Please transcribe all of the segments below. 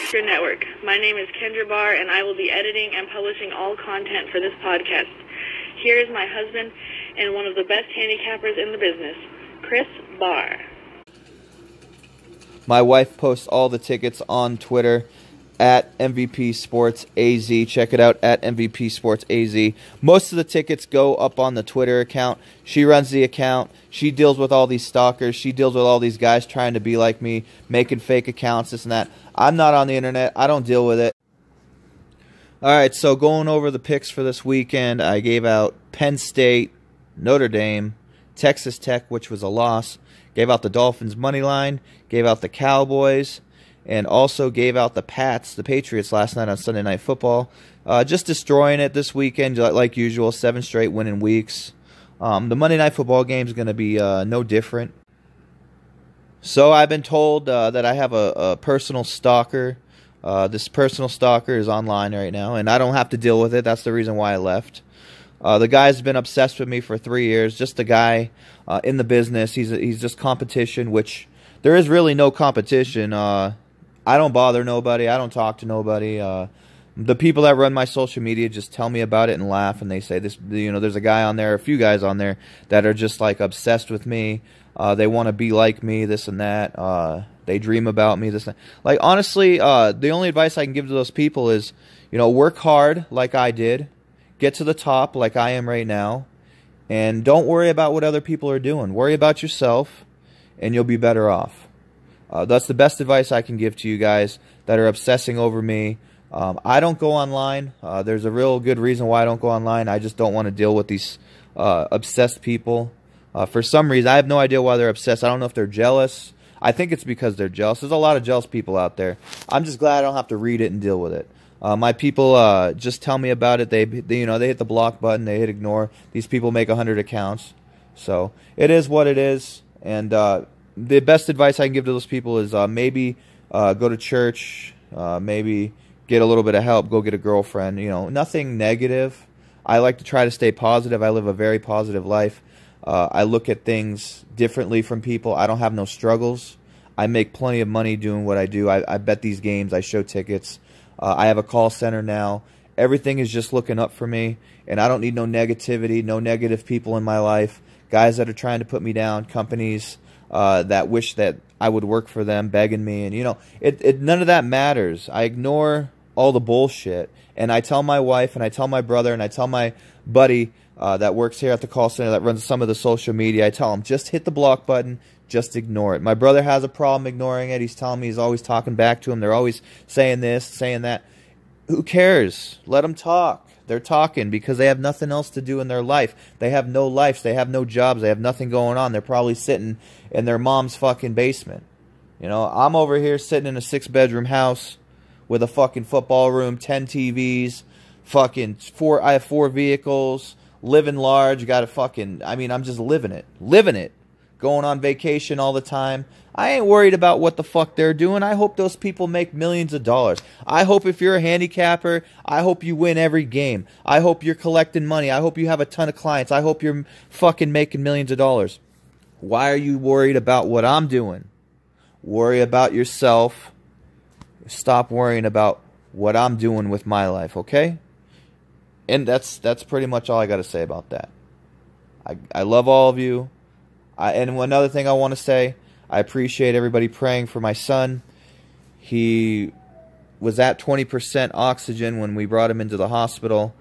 Husker Network. My name is Kendra Barr, and I will be editing and publishing all content for this podcast. Here is my husband and one of the best handicappers in the business, Chris Barr. My wife posts all the tickets on Twitter at MVP Sports AZ. Check it out at MVP Sports AZ. Most of the tickets go up on the Twitter account. She runs the account. She deals with all these stalkers. She deals with all these guys trying to be like me, making fake accounts, this and that. I'm not on the internet. I don't deal with it. All right, so going over the picks for this weekend, I gave out Penn State, Notre Dame, Texas Tech, which was a loss. Gave out the Dolphins money line, gave out the Cowboys, and also gave out the Pats, the Patriots, last night on Sunday Night Football. Just destroying it this weekend, like usual, 7 straight winning weeks. The Monday Night Football game is going to be no different. So I've been told that I have a personal stalker. This personal stalker is online right now, and I don't have to deal with it. That's the reason why I left. The guy's been obsessed with me for 3 years. Just a guy in the business. He's just competition, which there is really no competition. I don't bother nobody. I don't talk to nobody. The people that run my social media just tell me about it and laugh, and they say this. There's a guy on there, a few guys on there that are just like obsessed with me. They want to be like me, this and that. They dream about me, this and that. Like honestly, the only advice I can give to those people is, work hard like I did. Get to the top like I am right now, and don't worry about what other people are doing. Worry about yourself, and you'll be better off. That's the best advice I can give to you guys that are obsessing over me. I don't go online. There's a real good reason why I don't go online. I just don't want to deal with these obsessed people. For some reason, I have no idea why they're obsessed. I don't know if they're jealous. I think it's because they're jealous. There's a lot of jealous people out there. I'm just glad I don't have to read it and deal with it. My people just tell me about it. They hit the block button. They hit ignore. These people make 100 accounts. So it is what it is. And the best advice I can give to those people is maybe go to church, maybe get a little bit of help, go get a girlfriend. Nothing negative. I like to try to stay positive. I live a very positive life. I look at things differently from people. I don't have no struggles. I make plenty of money doing what I do. I bet these games. I show tickets. I have a call center now. Everything is just looking up for me, and I don't need no negativity, no negative people in my life, guys that are trying to put me down, companies that wish that I would work for them, begging me, and none of that matters. I ignore all the bullshit, and I tell my wife, and I tell my brother, and I tell my buddy that works here at the call center that runs some of the social media, I tell him, just hit the block button, just ignore it. My brother has a problem ignoring it. He's telling me he's always talking back to him. They're always saying this, saying that. Who cares? Let them talk. They're talking because they have nothing else to do in their life. They have no lives. They have no jobs. They have nothing going on. They're probably sitting in their mom's fucking basement. I'm over here sitting in a 6-bedroom house with a fucking football room, 10 TVs, I have 4 vehicles, living large, I'm just living it. Going on vacation all the time. I ain't worried about what the fuck they're doing. I hope those people make millions of dollars. I hope if you're a handicapper, I hope you win every game. I hope you're collecting money. I hope you have a ton of clients. I hope you're fucking making millions of dollars. Why are you worried about what I'm doing? Worry about yourself. Stop worrying about what I'm doing with my life, okay? And that's pretty much all I got to say about that. I love all of you. And another thing I want to say, I appreciate everybody praying for my son. He was at 20% oxygen when we brought him into the hospital.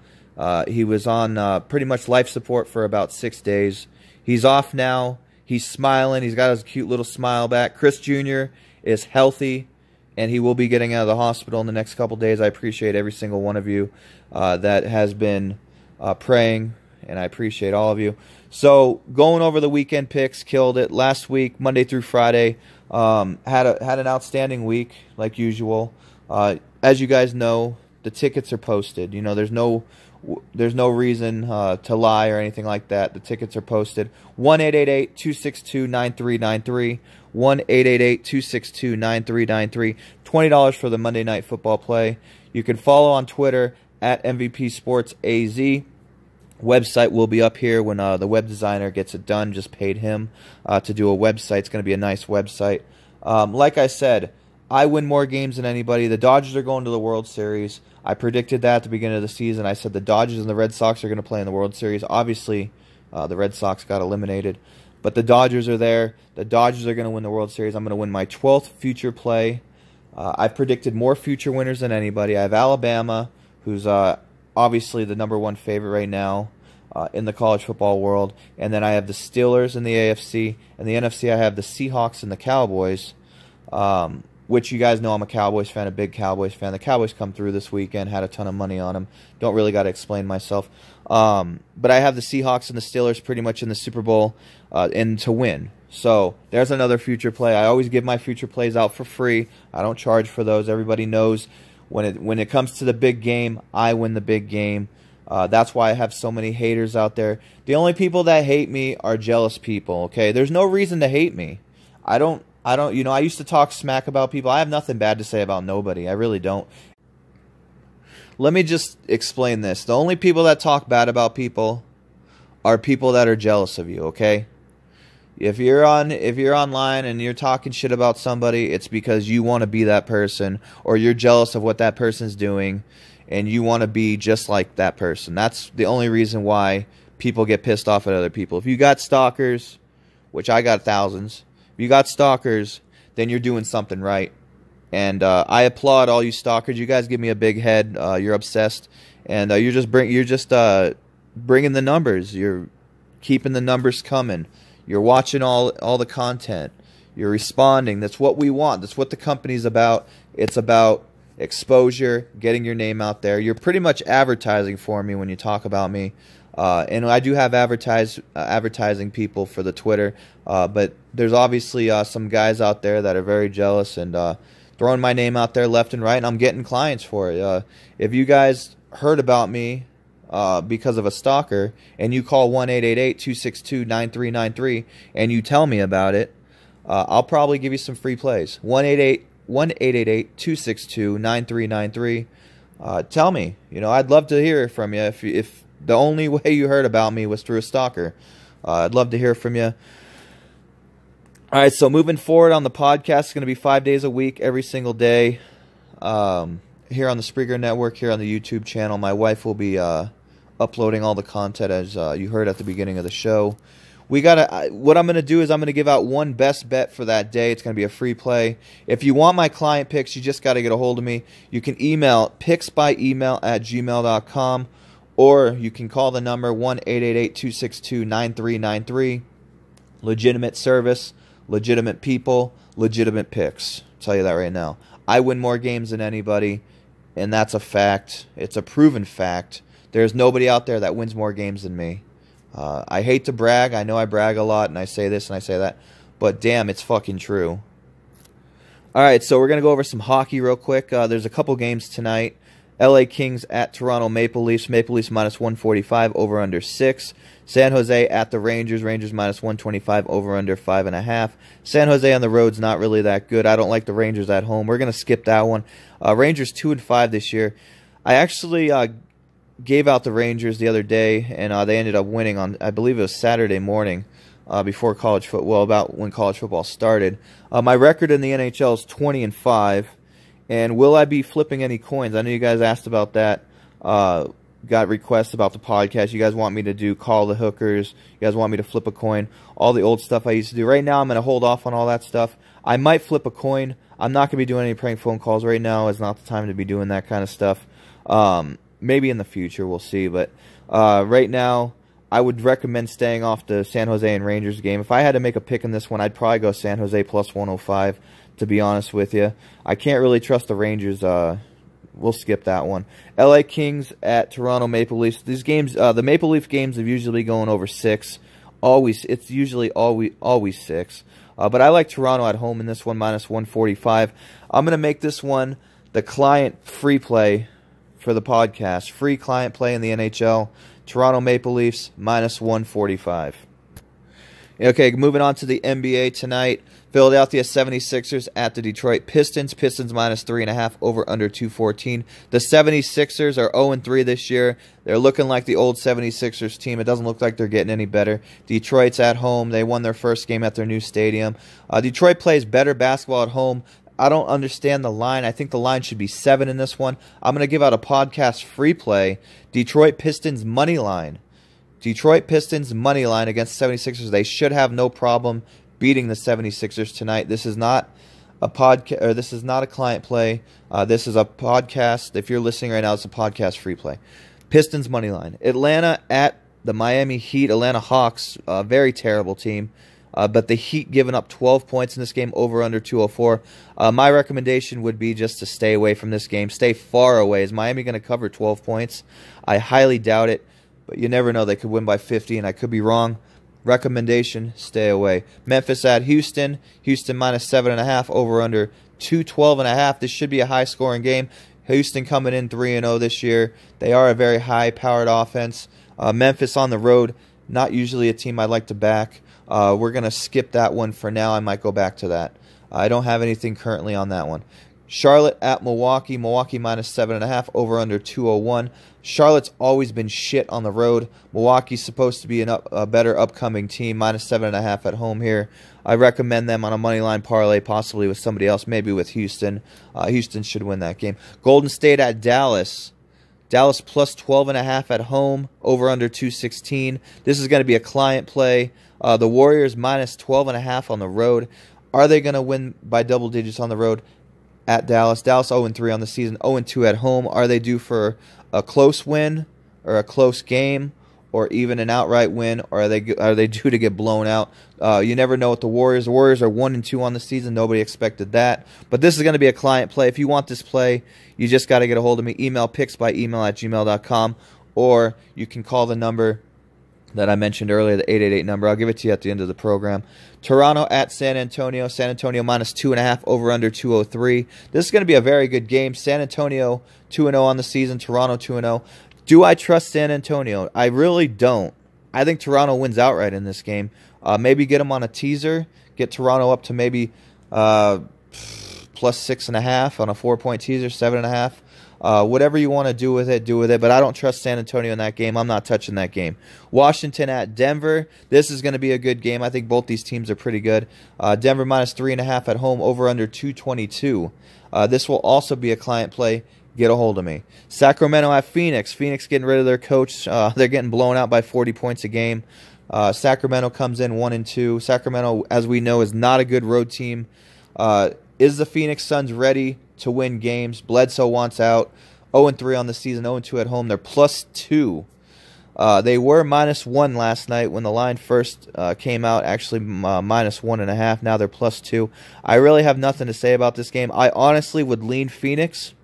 He was on pretty much life support for about 6 days. He's off now. He's smiling. He's got his cute little smile back. Chris Jr. is healthy, and he will be getting out of the hospital in the next couple days. I appreciate every single one of you that has been praying, and I appreciate all of you. So going over the weekend picks, killed it. Last week, Monday through Friday, had an outstanding week like usual. As you guys know, the tickets are posted. There's no reason to lie or anything like that. The tickets are posted. 1-888-262-9393. 1-888-262-9393. $20 for the Monday Night Football play. You can follow on Twitter at MVP Sports AZ. Website will be up here when the web designer gets it done. Just paid him to do a website. It's going to be a nice website. Like I said, I win more games than anybody. The Dodgers are going to the World Series. I predicted that at the beginning of the season. I said the Dodgers and the Red Sox are going to play in the World Series. Obviously, the Red Sox got eliminated. But the Dodgers are there. The Dodgers are going to win the World Series. I'm going to win my 12th future play. I've predicted more future winners than anybody. I have Alabama, who's obviously the #1 favorite right now in the college football world. And then I have the Steelers in the AFC. And the NFC, I have the Seahawks and the Cowboys, which you guys know I'm a Cowboys fan, a big Cowboys fan. The Cowboys come through this weekend, had a ton of money on them. Don't really got to explain myself. But I have the Seahawks and the Steelers pretty much in the Super Bowl and to win. So there's another future play. I always give my future plays out for free. I don't charge for those. Everybody knows when it comes to the big game, I win the big game. That's why I have so many haters out there. The only people that hate me are jealous people, okay? There's no reason to hate me. I don't, I used to talk smack about people. I have nothing bad to say about nobody. I really don't. Let me just explain this. The only people that talk bad about people are people that are jealous of you, okay? If you're online and you're talking shit about somebody, it's because you want to be that person, or you're jealous of what that person's doing and you want to be just like that person. That's the only reason why people get pissed off at other people. If you got stalkers, which I got thousands, if you got stalkers, then you're doing something right. And I applaud all you stalkers. You guys give me a big head. You're obsessed, and you're just bringing the numbers. You're keeping the numbers coming. You're watching all the content. You're responding. That's what we want. That's what the company's about. It's about exposure, getting your name out there. You're pretty much advertising for me when you talk about me. And I do have advertising people for the Twitter. But there's obviously some guys out there that are very jealous and throwing my name out there left and right, and I'm getting clients for it. If you guys heard about me because of a stalker, and you call 1-888-262-9393 and you tell me about it, I'll probably give you some free plays. 1-888-262-9393. Tell me. I'd love to hear from you. If the only way you heard about me was through a stalker, I'd love to hear from you. All right, so moving forward on the podcast, it's going to be 5 days a week, every single day, here on the Spreaker Network, here on the YouTube channel. My wife will be uploading all the content, as you heard at the beginning of the show. What I'm going to do is I'm going to give out one best bet for that day. It's going to be a free play. If you want my client picks, you just got to get a hold of me. You can email picksbyemail@gmail.com, or you can call the number 1-888-262-9393. Legitimate service. Legitimate people, legitimate picks. I'll tell you that right now. I win more games than anybody, and that's a fact. It's a proven fact. There's nobody out there that wins more games than me. I hate to brag. I know I brag a lot, and I say this and I say that, but damn, it's fucking true. All right, so we're going to go over some hockey real quick. There's a couple games tonight. LA Kings at Toronto Maple Leafs. Maple Leafs minus 145, over under 6. San Jose at the Rangers. Rangers minus 125, over under 5.5. San Jose on the road's not really that good. I don't like the Rangers at home. We're going to skip that one. Rangers 2-5 this year. I actually gave out the Rangers the other day, and they ended up winning on, I believe it was Saturday morning, before college football. Well, about when college football started. My record in the NHL is 20-5. And will I be flipping any coins? I know you guys asked about that. Got requests about the podcast. You guys want me to do call the hookers. You guys want me to flip a coin. All the old stuff I used to do. Right now, I'm going to hold off on all that stuff. I might flip a coin. I'm not going to be doing any prank phone calls right now. It's not the time to be doing that kind of stuff. Maybe in the future, we'll see. But right now, I would recommend staying off the San Jose and Rangers game. If I had to make a pick in this one, I'd probably go San Jose plus 105. To be honest with you, I can't really trust the Rangers. We'll skip that one. LA Kings at Toronto Maple Leafs. These games, the Maple Leaf games, are usually going over 6. It's usually always 6. But I like Toronto at home in this one, minus 145. I'm going to make this one the client free play for the podcast. Free client play in the NHL. Toronto Maple Leafs, minus 145. Okay, moving on to the NBA tonight. Philadelphia 76ers at the Detroit Pistons. Pistons minus 3.5, over under 214. The 76ers are 0-3 this year. They're looking like the old 76ers team. It doesn't look like they're getting any better. Detroit's at home. They won their first game at their new stadium. Detroit plays better basketball at home. I don't understand the line. I think the line should be 7 in this one. I'm going to give out a podcast free play. Detroit Pistons money line. Detroit Pistons money line against 76ers. They should have no problem beating the 76ers tonight. This is not a podcast, or this is not a client play. This is a podcast. If you're listening right now, it's a podcast free play. Pistons money line. Atlanta at the Miami Heat. Atlanta Hawks, a very terrible team. But the Heat giving up 12 points in this game, over under 204. My recommendation would be just to stay away from this game. Stay far away. Is Miami going to cover 12 points? I highly doubt it, but you never know. They could win by 50, and I could be wrong. Recommendation, stay away. Memphis at Houston. Houston minus 7.5, over under 212.5. This should be a high-scoring game. Houston coming in 3-0 this year. They are a very high-powered offense. Memphis on the road, not usually a team I like to back. We're going to skip that one for now. I might go back to that. I don't have anything currently on that one. Charlotte at Milwaukee. Milwaukee minus 7.5, over under 201. Charlotte's always been shit on the road. Milwaukee's supposed to be a better upcoming team. Minus 7.5 at home here. I recommend them on a money line parlay, possibly with somebody else, maybe with Houston. Houston should win that game. Golden State at Dallas. Dallas plus 12.5 at home, over under 216. This is going to be a client play. The Warriors minus 12.5 on the road. Are they going to win by double digits on the road at Dallas? Dallas 0-3 on the season, 0-2 at home. Are they due for a close win or a close game or even an outright win, or are they due to get blown out? You never know with the Warriors. The Warriors are 1-2 on the season. Nobody expected that. But this is going to be a client play. If you want this play, you just got to get a hold of me. Email picksbyemail@gmail.com, or you can call the number that I mentioned earlier, the 888 number. I'll give it to you at the end of the program. Toronto at San Antonio. San Antonio minus 2.5, over under 203. This is going to be a very good game. San Antonio 2-0 on the season. Toronto 2-0. Do I trust San Antonio? I really don't. I think Toronto wins outright in this game. Maybe get them on a teaser. Get Toronto up to maybe plus 6.5 on a 4-point teaser, 7.5. Whatever you want to do with it, do with it. But I don't trust San Antonio in that game. I'm not touching that game. Washington at Denver. This is going to be a good game. I think both these teams are pretty good. Denver minus 3.5 at home, over under 222. This will also be a client play. Get a hold of me. Sacramento at Phoenix. Phoenix getting rid of their coach. They're getting blown out by 40 points a game. Sacramento comes in 1-2. Sacramento, as we know, is not a good road team. Is the Phoenix Suns ready to win games? Bledsoe wants out. 0-3 on the season, 0-2 at home. They're plus 2. They were minus 1 last night when the line first came out, actually minus 1.5. Now they're plus 2. I really have nothing to say about this game. I honestly would lean Phoenix.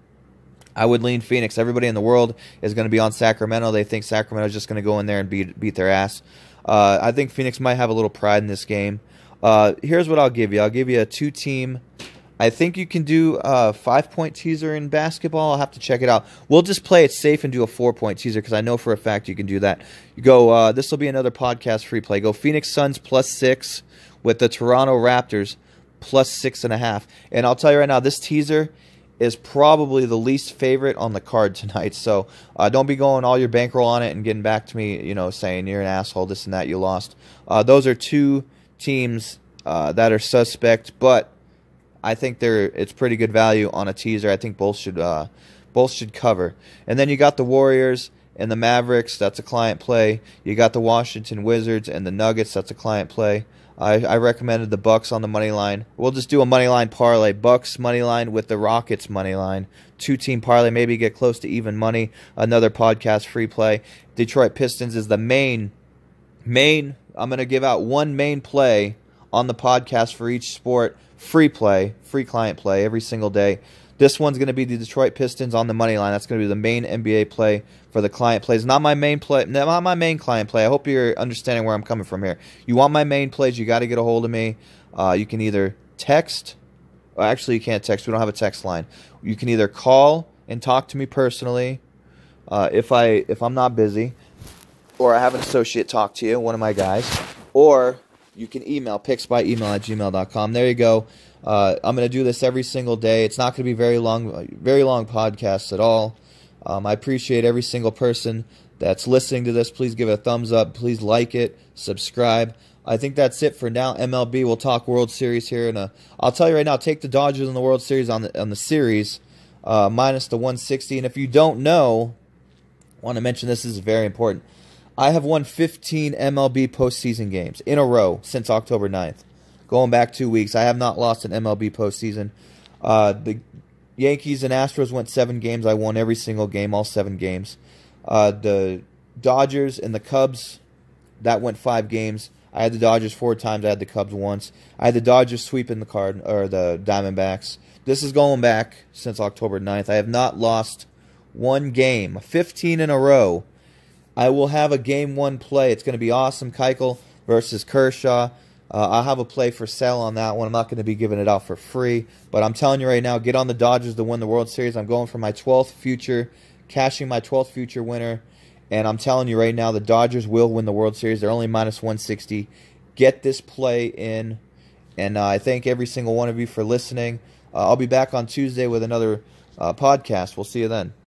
I would lean Phoenix. Everybody in the world is going to be on Sacramento. They think Sacramento's just going to go in there and beat their ass. I think Phoenix might have a little pride in this game. Here's what I'll give you. I'll give you a 2-team. I think you can do a 5-point teaser in basketball. I'll have to check it out. We'll just play it safe and do a 4-point teaser because I know for a fact you can do that. You go. This will be another podcast free play. Go Phoenix Suns plus 6 with the Toronto Raptors plus 6.5. And I'll tell you right now, this teaser is probably the least favorite on the card tonight. So don't be going all your bankroll on it and getting back to me, saying you're an asshole, this and that, you lost. Those are two teams that are suspect, but I think it's pretty good value on a teaser. I think both should cover. And then you got the Warriors and the Mavericks. That's a client play. You got the Washington Wizards and the Nuggets. That's a client play. I recommended the Bucks on the money line. We'll just do a money line parlay. Bucks money line with the Rockets money line. 2-team parlay. Maybe get close to even money. Another podcast free play. Detroit Pistons is the main. I'm going to give out one main play on the podcast for each sport. Free play, free client play every single day. This one's going to be the Detroit Pistons on the money line. That's going to be the main NBA play for the client plays. Not my main play, not my main client play. I hope you're understanding where I'm coming from here. You want my main plays, you got to get a hold of me. You can either text. Well, actually, you can't text. We don't have a text line. You can either call and talk to me personally if I'm not busy, or I have an associate talk to you, one of my guys, or you can email picksbyemail@gmail.com. There you go. I'm going to do this every single day. It's not going to be very long podcasts at all. I appreciate every single person that's listening to this. Please give it a thumbs up. Please like it, subscribe. I think that's it for now. MLB, we'll talk World Series here. And I'll tell you right now, take the Dodgers in the World Series on the series, minus the 160. And if you don't know, I want to mention this is very important. I have won 15 MLB postseason games in a row since October 9th. Going back 2 weeks, I have not lost an MLB postseason. The Yankees and Astros went 7 games. I won every single game, all 7 games. The Dodgers and the Cubs, that went 5 games. I had the Dodgers 4 times. I had the Cubs once. I had the Dodgers sweeping the Diamondbacks. This is going back since October 9th. I have not lost one game. 15 in a row. I will have a Game 1 play. It's going to be awesome. Keuchel versus Kershaw. I'll have a play for sale on that one. I'm not going to be giving it out for free. But I'm telling you right now, get on the Dodgers to win the World Series. I'm going for my 12th future, cashing my 12th future winner. And I'm telling you right now, the Dodgers will win the World Series. They're only minus 160. Get this play in. And I thank every single one of you for listening. I'll be back on Tuesday with another podcast. We'll see you then.